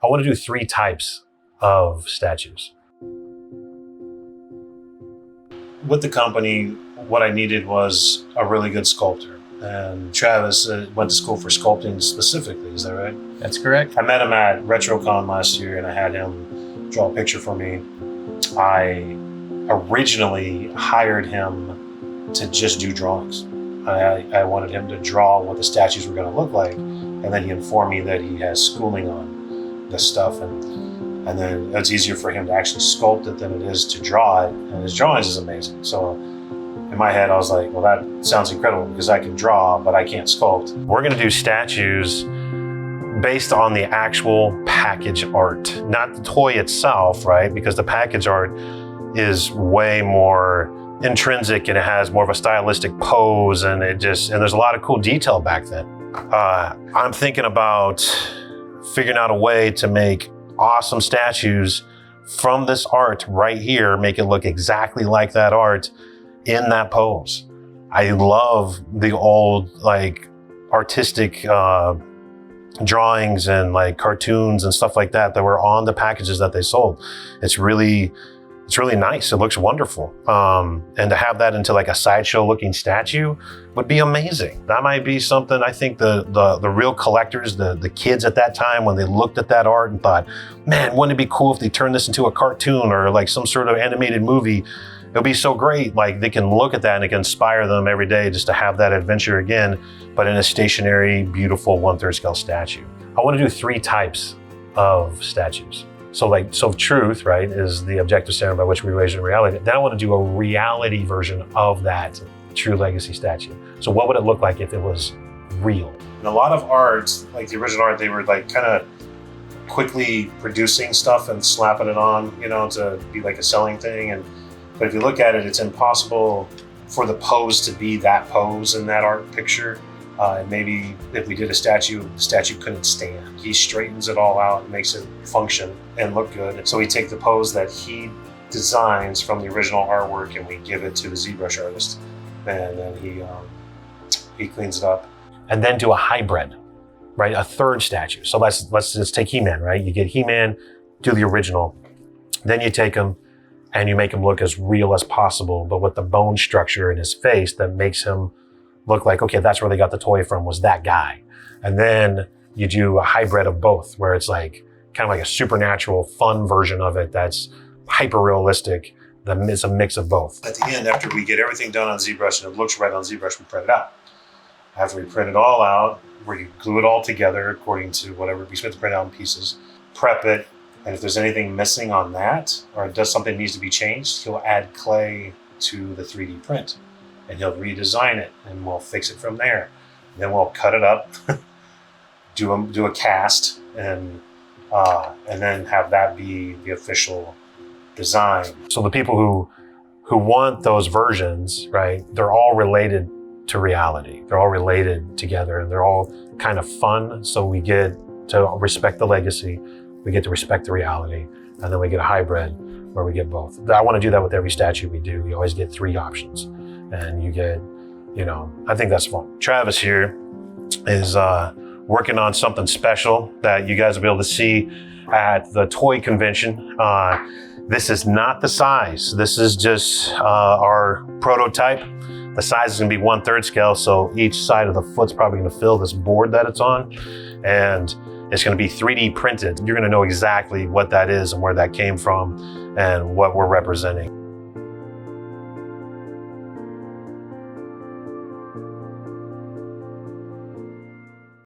I want to do 3 types of statues. With the company, what I needed was a really good sculptor. And Travis went to school for sculpting specifically, is that right? That's correct. I met him at RetroCon last year and I had him draw a picture for me. I originally hired him to just do drawings. I wanted him to draw what the statues were going to look like, and then he informed me that he has schooling on this stuff, and then it's easier for him to actually sculpt it than it is to draw it, and his drawings is amazing. So in my head I was like, well, that sounds incredible because I can draw, but I can't sculpt. We're going to do statues based on the actual package art, not the toy itself, right? Because the package art is way more intrinsic and it has more of a stylistic pose, and there's a lot of cool detail back then. I'm thinking about figuring out a way to make awesome statues from this art right here, make it look exactly like that art in that pose. I love the old like artistic drawings and like cartoons and stuff like that were on the packages that they sold. It's really nice. It looks wonderful. And to have that into like a sideshow looking statue would be amazing. That might be something I think the real collectors, the kids at that time, when they looked at that art and thought, man, wouldn't it be cool if they turned this into a cartoon or like some sort of animated movie? It'll be so great. Like they can look at that and it can inspire them every day just to have that adventure again, but in a stationary, beautiful 1/3 scale statue. I want to do 3 types of statues. So truth, right, is the objective standard by which we measure reality. Then I want to do a reality version of that true legacy statue. So what would it look like if it was real? In a lot of art, like the original art, they were like kind of quickly producing stuff and slapping it on, to be like a selling thing. But if you look at it, it's impossible for the pose to be that pose in that art picture. And maybe if we did a statue, the statue couldn't stand. He straightens it all out and makes it function and look good. So we take the pose that he designs from the original artwork and we give it to the ZBrush artist. And then he cleans it up. And then do a hybrid, right? A 3rd statue. So let's just take He-Man, right? You get He-Man, do the original. Then you take him and you make him look as real as possible, but with the bone structure in his face that makes him look like, okay, that's where they got the toy from, was that guy. And then you do a hybrid of both, where it's like kind of like a supernatural, fun version of it that's hyper realistic. It's a mix of both. At the end, after we get everything done on ZBrush and it looks right on ZBrush, we print it out. After we print it all out, we glue it all together according to whatever we spent to print out in pieces, prep it, and if there's anything missing on that, or does something needs to be changed, he'll add clay to the 3D print. And he'll redesign it, and we'll fix it from there. And then we'll cut it up, do a cast, and then have that be the official design. So the people who want those versions, right? They're all related to reality. They're all related together, and they're all kind of fun. So we get to respect the legacy, we get to respect the reality, and then we get a hybrid where we get both. I want to do that with every statue we do. We always get 3 options. And you get, I think that's fun. Travis here is working on something special that you guys will be able to see at the toy convention. This is not the size. This is just our prototype. The size is gonna be 1/3 scale, so each side of the foot's probably gonna fill this board that it's on. And it's gonna be 3D printed. You're gonna know exactly what that is and where that came from and what we're representing.